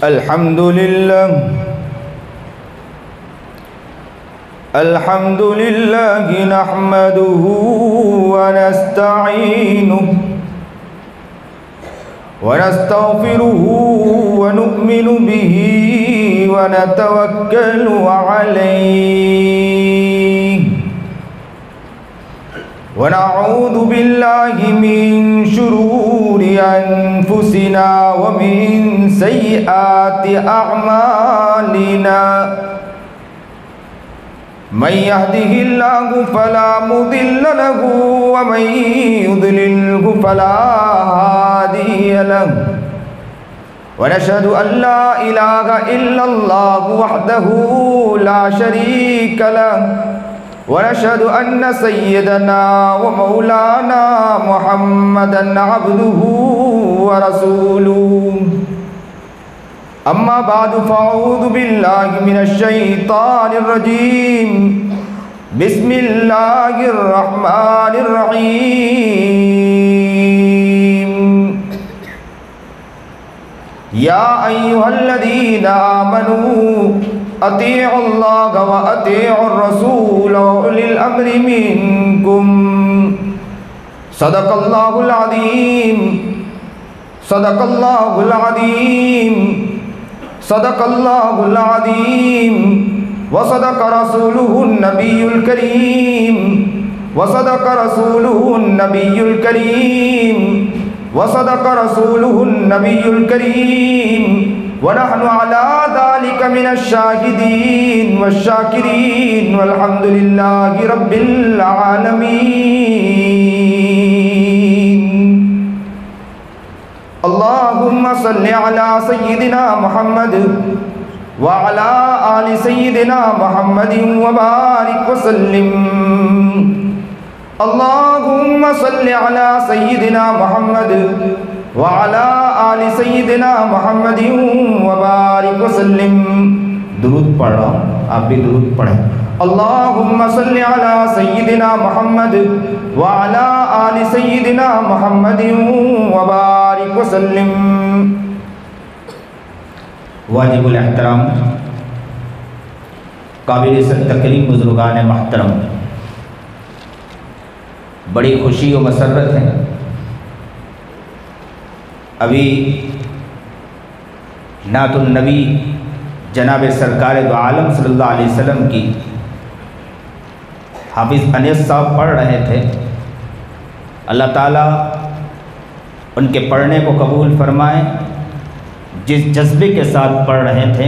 अल्हम्दुलिल्लाह अल्हम्दुलिल्लाहि नहमदुहु व नस्तईनुहु व नस्तगफिरुहु व नु'मिनु बिही व नतवक्कलु अलैहि व नऊज़ु बिल्लाहि मिन शुरूरि अनफुसिना व मिन सय्यिआति अअमालिना मन यहदिहिल्लाहु फला मुदिल्ल लहु व मन युद्लिल्हु फला हादिय लहु व नशहदु अल्ला इलाहा इल्लल्लाहु वहदहु ला शरीका लहु व नशहदु अन्न सय्यदना व मौलाना मुहम्मदन अब्दुहु व रसूलुहु अम्मा बादु फ़अऊज़ु बिल्लाहि मिनश शैतानिर रजीम बिस्मिल्लाहिर रहमानिर रहीम या अय्युहल्लज़ीना आमनू अतीउल्लाह व अतीउर रसूल व उलिल अम्रि मिनकुम सदक़ल्लाहुल अज़ीम सदक़ल्लाहुल अज़ीम सदक़ल्लाहुल अज़ीम व सदक़ रसूलुहुन नबियुल करीम व सदक़ रसूलुहुन नबियुल करीम व सदक़ रसूलुहुन नबियुल करीम व नहनु अला ज़ालिका मिनश शाहिदीन वश्शाकिरीन वल्हम्दुलिल्लाहि रब्बिल आलमीन। अल्लाहुम्मा सल्लि अला सय्यिदिना मुहम्मद व अला आलि सय्यिदिना मुहम्मदिन व बारिक व सल्लिम। अल्लाहुम्मा सल्लि अला सय्यिदिना मुहम्मद व अला आलि सय्यिदिना मुहम्मदिन व बारिक व सल्लिम। दुरूद पढ़ रहा हूँ, आप भी दुरूद पढ़ें। अल्लाहुम्मा सल्लि अला सय्यिदिना मुहम्मद व अला आलि सय्यिदिना मुहम्मदिन व बारिक व सल्लिम। वाजिबुल एहतराम काबिल तकरीम बुजुर्गान महतरम, बड़ी खुशी और मसरत है। अभी नातुन नबी जनाब सरकार दो आलम सल्लल्लाहु अलैहि वसल्लम की हाफिज़ अनीस साहब पढ़ रहे थे। अल्लाह ताला उनके पढ़ने को कबूल फरमाए। जिस जज्बे के साथ पढ़ रहे थे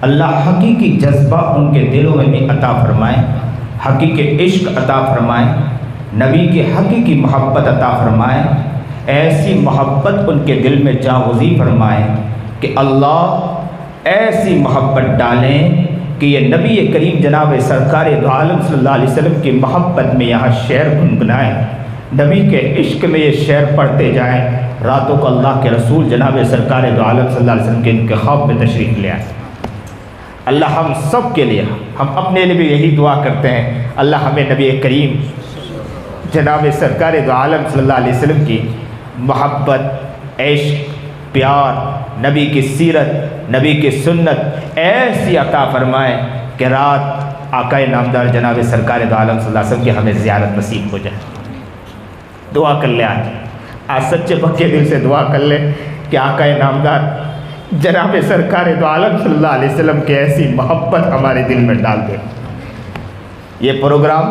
अल्लाह हकीकी जज्बा उनके दिलों में भी अता फरमाए, हकीकी इश्क अता फरमाए, नबी की हकीकी मोहब्बत अता फरमाए। ऐसी मोहब्बत उनके दिल में जागुज़ी फरमाए कि अल्लाह ऐसी मोहब्बत डालें कि ये नबी करीम जनाब सरकार दो आलम सल्लल्लाहु अलैहि वसल्लम की मोहब्बत में यहाँ शेर गुनगुनाएं, नबी के इश्क में ये शेर पढ़ते जाएं। रातों को अल्लाह के रसूल जनाब सरकार दो आलम सल्लल्लाहु अलैहि वसल्लम के इनके ख्वाब में तशरीफ़ ले आए। अल्लाह हम सब के लिए, हम अपने लिए भी यही दुआ करते हैं, अल्लाह हमें नबी करीम जनाब सरकार दो आलम सल्लल्लाहु अलैहि वसल्लम की मोहब्बत, इश्क, प्यार, नबी की सीरत, नबी की सुन्नत ऐसी अता फरमाए कि रात आकाए नामदार जनाब सरकार दो आलम सल्लल्लाहु अलैहि वसल्लम की हमें ज़ियारत नसीब हो जाए। दुआ कर ले, आज सच्चे पक्के दिल से दुआ कर ले कि आकाए नामदार जनाब सरकार दो आलम सल्लल्लाहु अलैहि वसल्लम की ऐसी मोहब्बत हमारे दिल में डाल दे। ये प्रोग्राम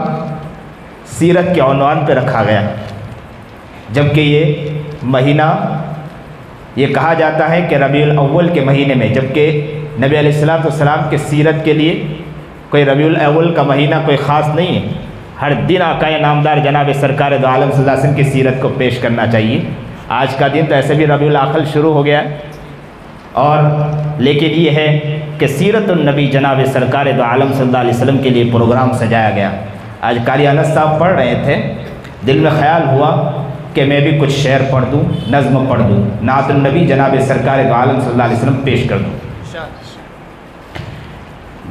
सीरत के उन्वान पर रखा गया, जबकि ये महीना ये कहा जाता है कि रबीउल अव्वल के महीने में, जबकि नबी अलैहिस्सलाम के सीरत के लिए कोई रबीउल अव्वल का महीना कोई ख़ास नहीं है। हर दिन आकाए नामदार जनाब सरकार दो आलम सल्लल्लाहु अलैहि वसल्लम की सीरत को पेश करना चाहिए। आज का दिन तो ऐसे भी रबीउल आखिर शुरू हो गया है, और लेकिन ये है कि सीरतुन नबी जनाब सरकार दो आलम सल्लल्लाहु अलैहि वसल्लम के लिए प्रोग्राम सजाया गया। आज कारी अनस साहब पढ़ रहे थे, दिल में ख्याल हुआ कि मैं भी कुछ शेर पढ़ दूँ, नज़्म पढ़ दूँ, नातुन नबी जनाब सरकार दो आलम सल्लल्लाहु अलैहि वसल्लम पेश कर दूँ।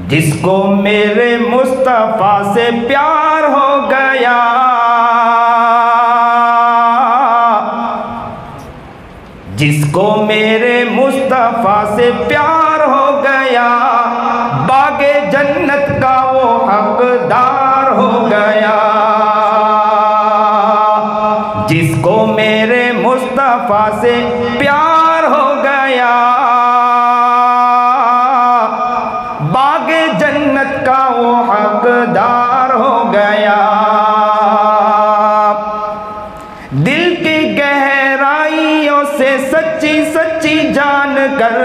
जिसको मेरे मुस्तफ़ा से प्यार हो गया, जिसको मेरे मुस्तफ़ा से प्यार हो गया, बागे जन्नत का वो हकदार हो गया। जिसको मेरे मुस्तफ़ा से प्यार हो गया, बागे जन्नत का वो हकदार हो गया। दिल की गहराइयों से सच्ची सच्ची जान कर,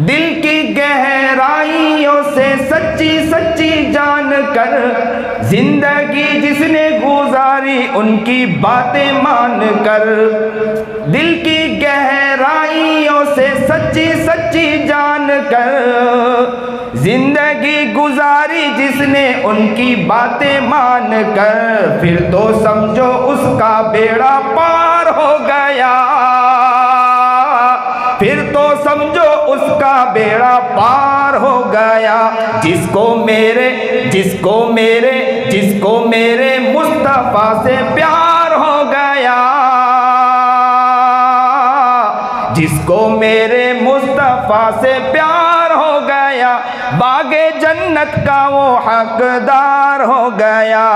दिल की गहराइयों से सच्ची सच्ची जान कर, जिंदगी जिसने गुजारी उनकी बातें मान कर। दिल की गहराइयों से सच्ची सच्ची जान कर, जिंदगी गुजारी जिसने उनकी बातें मान कर, फिर तो समझो उसका बेड़ा पार हो गया। फिर तो समझो उसका बेड़ा पार हो गया। जिसको मेरे मुस्तफ़ा से प्यार हो गया, जिसको मेरे मुस्तफ़ा से प्यार हो गया, बागे जन्नत का वो हकदार हो गया।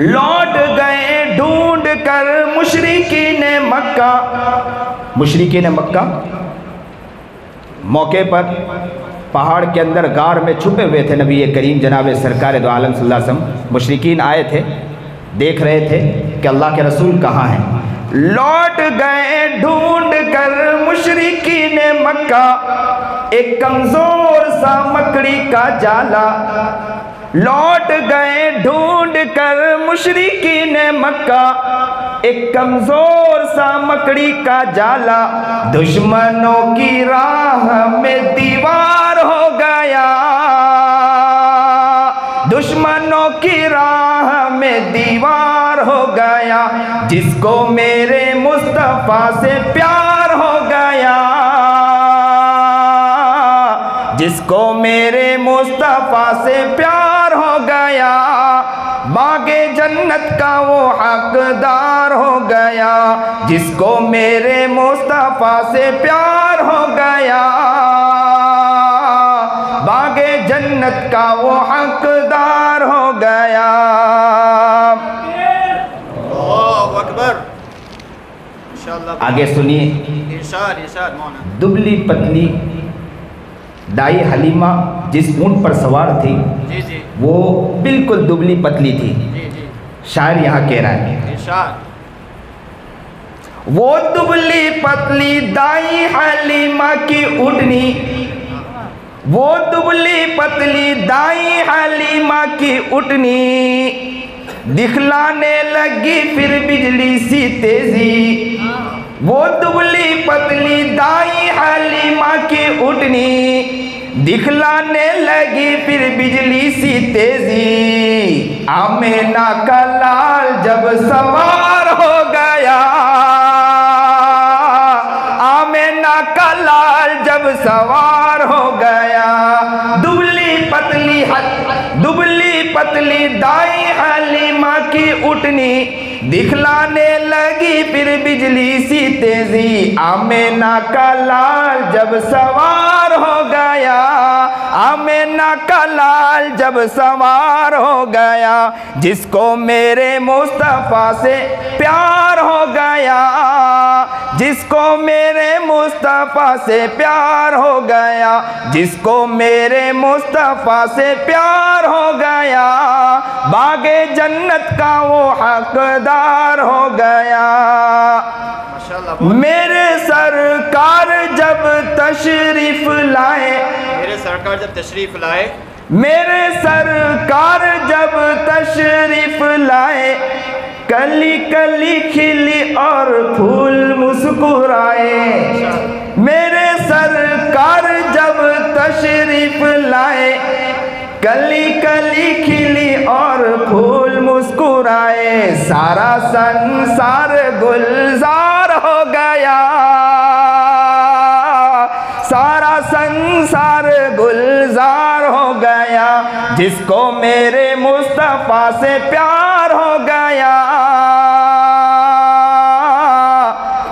लौट गए ढूंढ कर मुशरिकीन मक्का। मुशरिकीन मक्का मौके पर पहाड़ के अंदर गार में छुपे हुए थे। नबी करीम जनाब सरकार दो आलम सल्लल्लाहु अलैहि वसल्लम मुशरिकीन आए थे, देख रहे थे कि अल्लाह के रसूल कहाँ हैं। लौट गए ढूंढ कर मुशरिकीन मक्का, एक कमजोर सा मकड़ी का जाला। लौट गए ढूंढ कर मुशरिकीन मक्का, एक कमजोर सा मकड़ी का जाला। दुश्मनों की राह में दीवार हो गया, दुश्मनों की राह में दीवार हो गया। जिसको मेरे मुस्तफ़ा से प्यार हो गया, जिसको मेरे मुस्तफ़ा से प्यार हो गया, बागे जन्नत का वो हकदार हो गया। जिसको मेरे मुस्तफ़ा से प्यार हो गया, बागे जन्नत का वो हकदार हो गया। अल्लाहु अकबर। आगे सुनिए। इरशाद इरशाद मौलाना। दुबली पतली दाई हलीमा जिस ऊंट पर सवार थी, जी जी, वो बिल्कुल दुबली पतली थी। जी जी, शायर यहाँ कह रहा है, इरशाद। वो दुबली पतली दाई हलीमा की उठनी, वो दुबली पतली दाई हलीमा की उठनी, दिखलाने लगी फिर बिजली सी तेजी। वो दुबली पतली दाई हलीमा की उठनी, दिखलाने लगी फिर बिजली सी तेजी। आमेना का लाल जब सवार हो गया, आमेना का लाल जब सवार हो गया। दुबली पतली दाई हलीमा की उठनी, दिखलाने लगी फिर बिजली सी तेजी। आमेना का लाल जब सवार हो गया, आमेना का लाल जब सवार हो गया। जिसको मेरे मुस्तफ़ा से प्यार हो गया, जिसको मेरे मुस्तफ़ा से प्यार हो गया, जिसको मेरे मुस्तफ़ा से प्यार हो गया, बागे जन्नत का वो हकदार हो गया। मेरे सरकार जब तशरीफ लाए, मेरे सरकार जब तशरीफ लाए, मेरे सरकार जब तशरीफ लाए, कली कली खिली और फूल मुस्कुराए। मेरे सरकार जब तशरीफ लाए, कली कली खिली और फूल मुस्कुराए। सारा संसार गुलजार हो गया, सारा संसार गुलजार हो गया। जिसको मेरे मुस्तफ़ा से प्यार हो गया,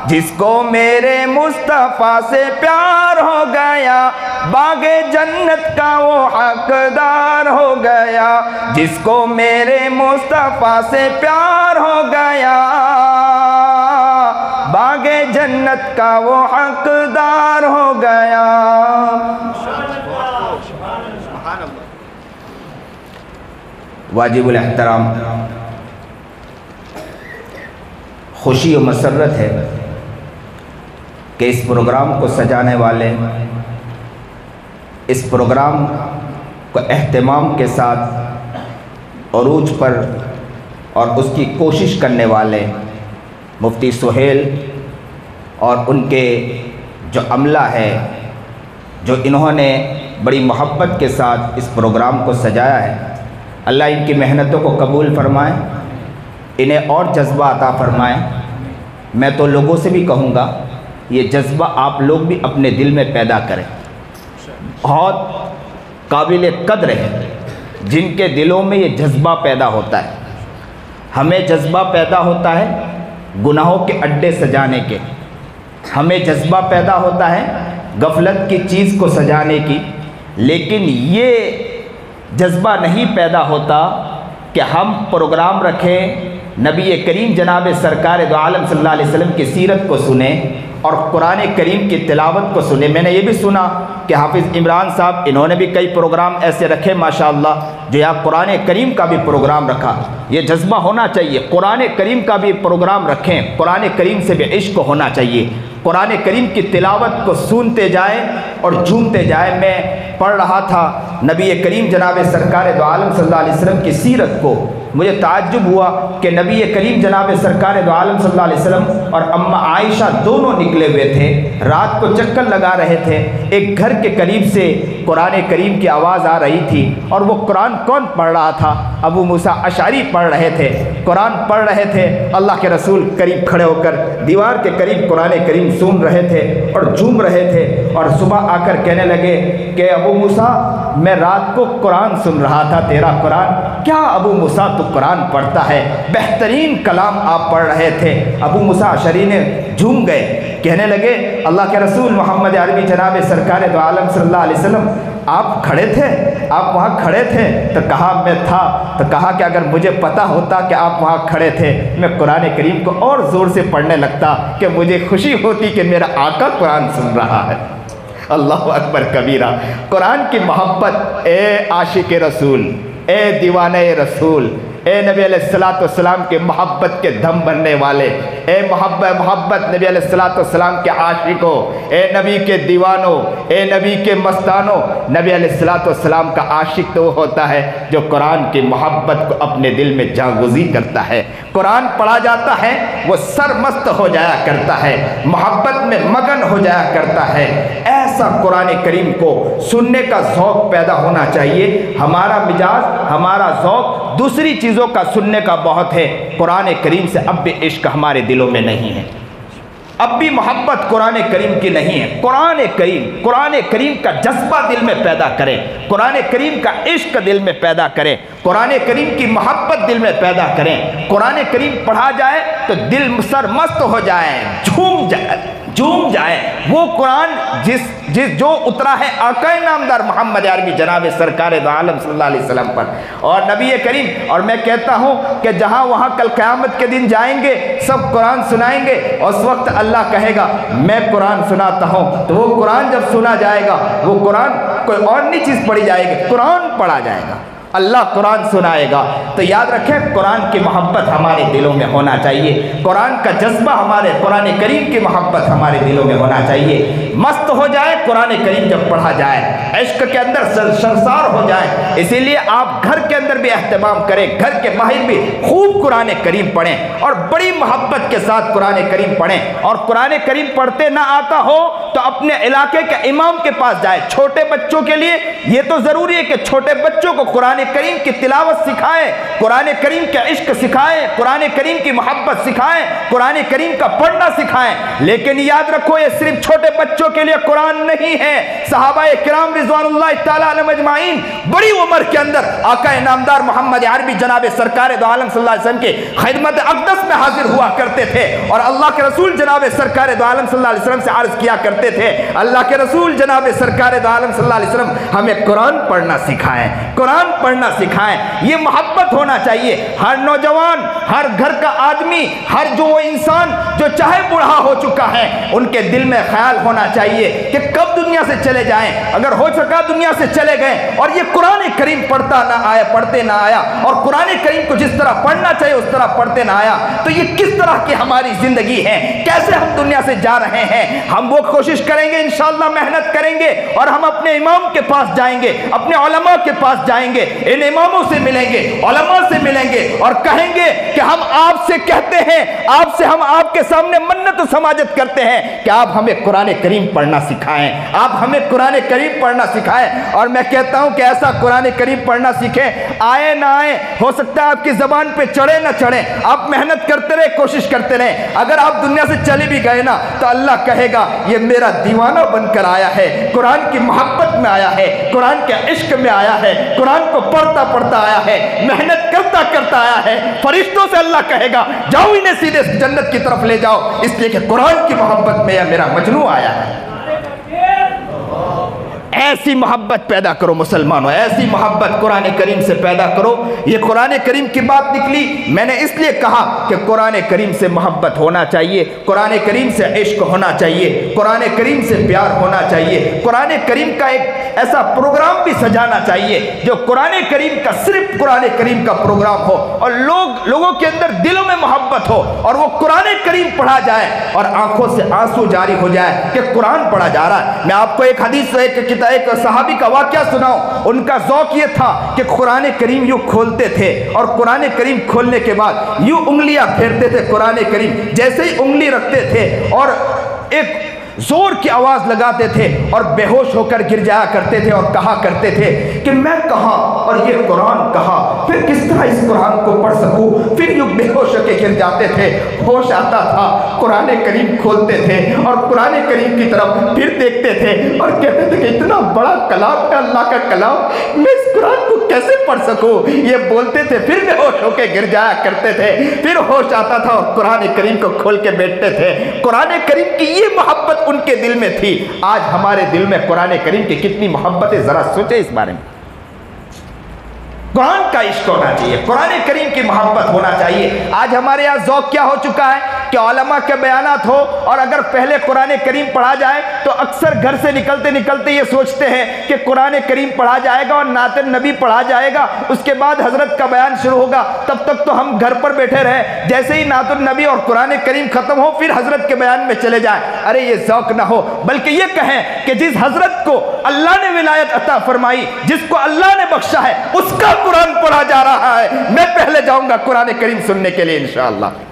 जिसको मेरे मुस्तफ़ा से प्यार हो गया, बागे जन्नत का वो हकदार हो गया। जिसको मेरे मुस्तफ़ा से प्यार हो गया, बागे जन्नत का वो हकदार हो गया। वाजिबुल एहतराम, खुशी और मसरत है कि इस प्रोग्राम को सजाने वाले, इस प्रोग्राम को एहतमाम के साथ अरूज पर और उसकी कोशिश करने वाले मुफ्ती सुहेल और उनके जो अमला है, जो इन्होंने बड़ी मोहब्बत के साथ इस प्रोग्राम को सजाया है, अल्लाह इनकी मेहनतों को कबूल फरमाए, इन्हें और जज्बा अता फरमाए। मैं तो लोगों से भी कहूँगा ये जज्बा आप लोग भी अपने दिल में पैदा करें। बहुत काबिल कद्र है जिनके दिलों में ये जज्बा पैदा होता है। हमें जज्बा पैदा होता है गुनाहों के अड्डे सजाने के, हमें जज्बा पैदा होता है गफलत की चीज़ को सजाने की, लेकिन ये जज्बा नहीं पैदा होता कि हम प्रोग्राम रखें, नबी करीम जनाब सरकार दो आलम सल्लल्लाहु अलैहि वसल्लम की सीरत को सुने और कुरान करीम की तिलावत को सुने। मैंने ये भी सुना कि हाफिज़ इमरान साहब इन्होंने भी कई प्रोग्राम ऐसे रखे माशाअल्लाह, जो यहाँ कुरान करीम का भी प्रोग्राम रखा। ये जज्बा होना चाहिए, कुरान करीम का भी प्रोग्राम रखें, कुरान करीम से भी इश्क होना चाहिए, कुरान करीम की तिलावत को सुनते जाए और झूमते जाए। मैं पढ़ रहा था नबी करीम जनाब सरकार दो आलम सल्लल्लाहु अलैहि वसल्लम की सीरत को, मुझे ताज्जुब हुआ कि नबी करीम जनाब सरकार दो आलम सल्लल्लाहु अलैहि वसल्लम और अम्मा आयशा दोनों निकले हुए थे, रात को चक्कर लगा रहे थे। एक घर के करीब से कुरान करीम की आवाज़ आ रही थी और वो कुरान कौन पढ़ रहा था? अबू मूसा अशअरी पढ़ रहे थे, कुरान पढ़ रहे थे। अल्लाह के रसूल करीब खड़े होकर दीवार के करीब कुरान करीम सुन रहे थे और झूम रहे थे, और सुबह आकर कहने लगे कि अबू मूसा मैं रात को कुरान सुन रहा था, तेरा कुरान। क्या अबू मूसा तो कुरान पढ़ता है, बेहतरीन कलाम आप पढ़ रहे थे। अबू मूसा अशअरी ने झूम गए, कहने लगे अल्लाह के रसूल मोहम्मद अरबी जनाब सरकार दो आलम सल्लल्लाहु अलैहि वसल्लम आप खड़े थे, आप वहाँ खड़े थे? तो कहा मैं था। तो कहा कि अगर मुझे पता होता कि आप वहाँ खड़े थे, मैं कुरान करीम को और ज़ोर से पढ़ने लगता कि मुझे खुशी होती कि मेरा आका कुरान सुन रहा है। अल्लाह अकबर कबीरा। कुरान की मोहब्बत, ए आशिक रसूल, ए दीवाने रसूल, ए नबी अलैहिस्सलाम के मोहब्बत के दम बनने वाले, ए मोहब्बत नबी अलैहिस्सलाम के आशिकों, ए नबी के दीवानों, ए नबी के मस्तानों। नबी अलैहिस्सलाम का आशिक तो वो होता है जो कुरान की मोहब्बत को अपने दिल में जागुज़ी करता है। कुरान पढ़ा जाता है वो सरमस्त हो जाया करता है, मोहब्बत में मगन हो जाया करता है। ऐसा कुरान करीम को सुनने का ज़ौक़ पैदा होना चाहिए। हमारा मिजाज, हमारा ज़ौक़ दूसरी चीज़ों का सुनने का बहुत है, कुरान करीम से अब भी इश्क हमारे दिलों में नहीं है, अब भी मोहब्बत कुरान करीम की नहीं है। कुरान करीम का जज्बा दिल में पैदा करें, कुरान करीम का इश्क दिल में पैदा करें, कुरान करीम की मोहब्बत दिल में पैदा करें। कुरान करीम पढ़ा जाए तो दिल सरमस्त हो जाए, झूम जाए। वो कुरान जो उतरा है आकाए नामदार मोहम्मद अरबी जनाब सरकार दो आलम सल्लल्लाहु अलैहि वसल्लम पर और नबी करीम। और मैं कहता हूँ कि जहाँ वहाँ कल क़यामत के दिन जाएंगे, सब कुरान सुनाएंगे, और उस वक्त अल्लाह कहेगा मैं कुरान सुनाता हूँ। तो वो कुरान जब सुना जाएगा, वो कुरान कोई और नहीं चीज़ पढ़ी जाएगी, कुरान पढ़ा जाएगा, अल्लाह कुरान सुनाएगा। तो याद रखें, कुरान की मोहब्बत हमारे दिलों में होना चाहिए, कुरान का जज्बा हमारे, कुरान करीम की मोहब्बत हमारे दिलों में होना चाहिए। मस्त हो जाए कुरान करीम जब पढ़ा जाए, इश्क के अंदर सरसार हो जाए। इसीलिए आप घर के अंदर भी एहतमाम करें, घर के बाहर भी खूब कुरान करीम पढ़ें और बड़ी मोहब्बत के साथ कुरान करीम पढ़ें। और कुरान करीम पढ़ते ना आता हो तो अपने इलाके के इमाम के पास जाए। छोटे बच्चों के लिए ये तो ज़रूरी है कि छोटे बच्चों को कुरान करीम की तिलावत सिखाएं, कुरान करीम का इश्क सिखाएं, कुरान करीम की मोहब्बत सिखाएं, कुरान करीम का पढ़ना सिखाएं। लेकिन याद रखो, ये सिर्फ छोटे बच्चों के लिए कुरान नहीं है। सहाबाए किराम रिज़वानुल्लाह ताला अलैहिम अजमाइन बड़ी उम्र के अंदर आका इनामदार मोहम्मद अरबी जनाब सरकार दो आलम सल्लल्लाहु अलैहि वसल्लम के खिदमत अक़दस में हाजिर हुआ करते थे और अल्लाह के रसूल जनाब सरकार दो आलम सल्लल्लाहु अलैहि वसल्लम से अर्ज किया करते थे, अल्लाह के रसूल जनाब सरकार दो आलम सल्लल्लाहु अलैहि वसल्लम हमें कुरान पढ़ना सिखाएं, कुरान पढ़ना सिखाएं। ये मोहब्बत होना चाहिए। हर नौजवान, हर घर का आदमी, हर जो वो इंसान जो चाहे बूढ़ा हो चुका है, उनके दिल में ख्याल होना चाहिए कि कब दुनिया से चले जाएं। अगर हो सका दुनिया से चले गए और ये कुरान करीम पढ़ता ना आया, पढ़ते ना आया, और कुरान करीम को जिस तरह पढ़ना चाहिए उस तरह पढ़ते ना आया, तो ये किस तरह की हमारी जिंदगी है, कैसे हम दुनिया से जा रहे हैं। हम वो कोशिश करेंगे, इंशाअल्लाह मेहनत करेंगे और हम अपने इमाम के पास जाएंगे, अपने उलमा के पास जाएंगे, इन इमामों से मिलेंगे, उलमा से मिलेंगे और कहेंगे कि हम आपसे कहते हैं, आपसे हम आपके सामने मन्नत समाजत करते हैं कि आप हमें कुरान करीम पढ़ना सिखाएं, आप हमें कुरान करीम पढ़ना सिखाएं। और मैं कहता हूं कि ऐसा कुरान करीम पढ़ना सीखें, आए ना आए, हो सकता है आपकी जबान पे चढ़े ना चढ़े, आप मेहनत करते रहे, कोशिश करते रहे। अगर आप दुनिया से चले भी गए ना तो अल्लाह कहेगा ये मेरा दीवाना बनकर आया है, कुरान की मोहब्बत में आया है, कुरान के इश्क में आया है, कुरान को पढ़ता पढ़ता आया है, मेहनत करता करता आया है। फरिश्तों से अल्लाह कहेगा जाओ इन्हें सीधे जन्नत की तरफ ले जाओ, इसलिए कि कुरान की मोहब्बत में यह मेरा मजनू आया है। ऐसी मोहब्बत पैदा करो मुसलमानों, ऐसी मोहब्बत कुरान करीम से पैदा करो। ये कुरान करीम की बात निकली, मैंने इसलिए कहा कि कुरान करीम से मोहब्बत होना चाहिए, कुरान करीम से इश्क होना चाहिए, कुरान करीम से प्यार होना चाहिए। कुरान करीम का एक ऐसा प्रोग्राम भी सजाना चाहिए जो कुरान करीम का, सिर्फ कुरान करीम का प्रोग्राम हो और लोगों के अंदर दिलों में मोहब्बत हो और वो कुरान करीम पढ़ा जाए और आंखों से आंसू जारी हो जाए कि कुरान पढ़ा जा रहा है। मैं आपको एक हदीस, एक सहाबी का वाकया सुनाऊं। उनका ज़ौक ये था कि कुरान करीम यूं खोलते थे और कुरान करीम खोलने के बाद यूं उंगलियां फेरते थे कुरान करीम, जैसे ही उंगली रखते थे और एक जोर की आवाज लगाते थे और बेहोश होकर गिर जाया करते थे और कहा करते थे कि मैं कहाँ और ये कुरान कहाँ, फिर किस तरह इस कुरान को पढ़ सकूं। फिर यूं बेहोश होकर गिर जाते थे, होश आता था, कुरान करीम खोलते थे और कुरान करीम की तरफ फिर देखते थे और कहते थे कि इतना बड़ा कलाम है अल्लाह का कलाम, मैं इस कुरान को कैसे पढ़ सकूं। ये बोलते थे, फिर बेहोश होकर गिर जाया करते थे, फिर होश आता था और कुरान करीम को खोल के बैठते थे। कुरान करीम की ये मोहब्बत उनके दिल में थी। आज हमारे दिल में कुरान करीम की कितनी मोहब्बत है, जरा सोचे इस बारे में। कुरान का इश्क होना चाहिए, कुरान करीम की मोहब्बत होना चाहिए। आज हमारे यहाँ ज़ौक़ क्या हो चुका है कि उलमा के बयानात हो और अगर पहले कुरान करीम पढ़ा जाए तो अक्सर घर से निकलते निकलते ये सोचते हैं कि कुरान करीम पढ़ा जाएगा और नात नबी पढ़ा जाएगा, उसके बाद हजरत का बयान शुरू होगा, तब तक तो हम घर पर बैठे रहे, जैसे ही नात नबी और कुरान करीम खत्म हो फिर हजरत के बयान में चले जाए। अरे ये ज़ौक़ ना हो, बल्कि ये कहें कि जिस हजरत को अल्लाह ने विलायत अता फरमाई, जिसको अल्लाह ने बख्शा है, उसका कुरान पढ़ा जा रहा है, मैं पहले जाऊंगा कुरान करीम सुनने के लिए इंशाअल्लाह।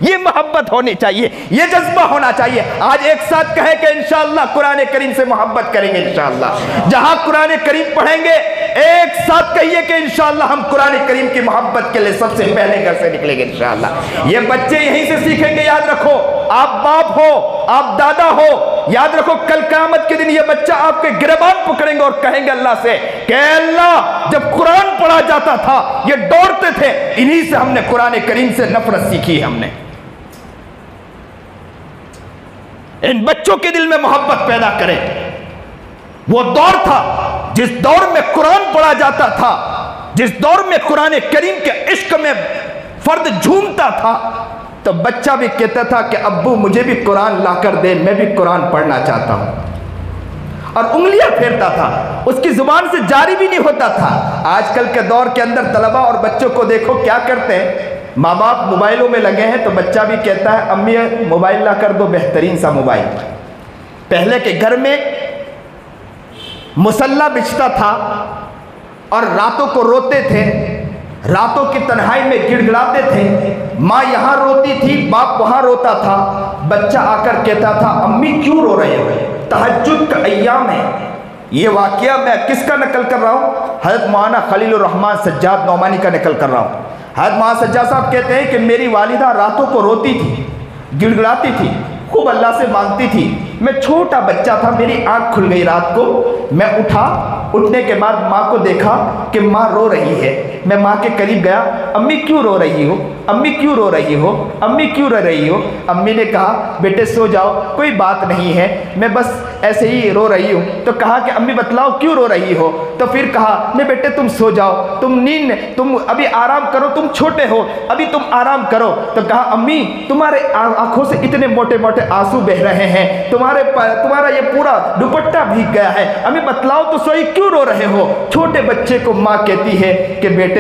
ये मोहब्बत होनी चाहिए, ये जज्बा होना चाहिए। आज एक साथ कहे कि इंशाअल्लाह कुरान करीम से मोहब्बत करेंगे इंशाअल्लाह। जहां कुरान करीम पढ़ेंगे एक साथ कहिए कि इंशाअल्लाह हम कुरान करीम की मोहब्बत के लिए सबसे पहले घर से निकलेंगे इंशाअल्लाह। ये बच्चे यहीं से सीखेंगे। याद रखो, आप बाप हो, आप दादा हो, याद रखो कल क़यामत के दिन ये बच्चा आपके गिरबान पकड़ेंगे और कहेंगे अल्लाह से कि अल्लाह जब कुरान पढ़ा जाता था ये दौड़ते थे, इन्हीं से हमने कुरान करीम से नफरत सीखी है। हमने इन बच्चों के दिल में मोहब्बत पैदा करें। वो दौर था जिस दौर में कुरान पढ़ा जाता था, जिस दौर में कुरान करीम के इश्क में फर्द झूमता था, तो बच्चा भी कहता था कि अब्बू मुझे भी कुरान लाकर दे, मैं भी कुरान पढ़ना चाहता हूं, और उंगलियां फेरता था, उसकी जुबान से जारी भी नहीं होता था। आजकल के दौर के अंदर तलबा और बच्चों को देखो क्या करते हैं, माँ बाप मोबाइलों में लगे हैं तो बच्चा भी कहता है अम्मी मोबाइल ला कर दो, बेहतरीन सा मोबाइल। पहले के घर में मुसल्ला बिछता था और रातों को रोते थे, रातों की तन्हाई में गिड़गिड़ाते थे, माँ यहाँ रोती थी, बाप वहाँ रोता था। बच्चा आकर कहता था अम्मी क्यों रो रहे हो, तहज्जुद का अय्याम है, ये वाक़या मैं किसका नकल कर रहा हूँ? हज़रत मौलाना खलीलुर रहमान सज्जाद नौमानी का नकल कर रहा हूँ। हज़रत मौलाना सज्जाद साहब कहते हैं कि मेरी वालिदा रातों को रोती थी, गिड़गिड़ाती थी, खूब अल्लाह से मांगती थी। मैं छोटा बच्चा था, मेरी आँख खुल गई रात को, मैं उठा, उठने के बाद माँ को देखा कि माँ रो रही है। मैं माँ के करीब गया, अम्मी क्यों रो रही हो, अम्मी क्यों रो रही हो, अम्मी क्यों रो रही हो? अम्मी ने कहा बेटे सो जाओ, कोई बात नहीं है, मैं बस ऐसे ही रो रही हूँ। तो कहा कि अम्मी बतलाओ क्यों रो रही हो? तो फिर कहा नहीं बेटे तुम सो जाओ, तुम अभी आराम करो, तुम छोटे हो, अभी तुम आराम करो। तो कहा अम्मी तुम्हारे आंखों से इतने मोटे मोटे आंसू बह रहे हैं, तुम्हारा ये पूरा दुपट्टा भीग गया है, अम्मी बतलाओ तो सही क्यों रो रहे हो? छोटे बच्चे को माँ कहती है कि बेटे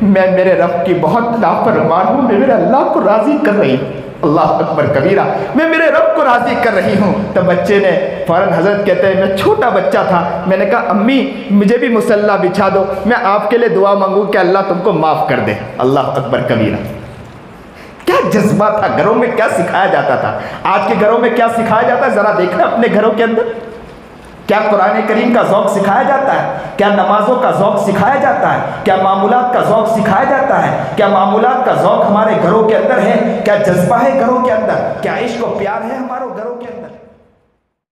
मैं मेरे रब की बहुत नाफरमान हूँ, मैं मेरे अल्लाह को राज़ी कर रही हूँ। अल्लाह अकबर कबीरा, मैं मेरे रब को राज़ी कर रही हूँ। तो बच्चे ने फ़ौरन, हज़रत कहते हैं मैं छोटा बच्चा था, मैंने कहा अम्मी मुझे भी मुसल्ला बिछा दो, मैं आपके लिए दुआ मांगूँ कि अल्लाह तुमको माफ़ कर दे। अल्लाह अकबर कबीरा, क्या जज्बा था, घरों में क्या सिखाया जाता था। आज के घरों में क्या सिखाया जाता है ज़रा देखना अपने घरों के अंदर। क्या कुरान करीम का ज़ौक़ सिखाया जाता है? क्या नमाज़ों का ज़ौक़ सिखाया जाता है? क्या मामूलात का ज़ौक़ सिखाया जाता है? क्या मामूलात का ज़ौक़ हमारे घरों के अंदर है? क्या जज्बा है घरों के अंदर? क्या इश्क और प्यार है हमारे घरों के अंदर?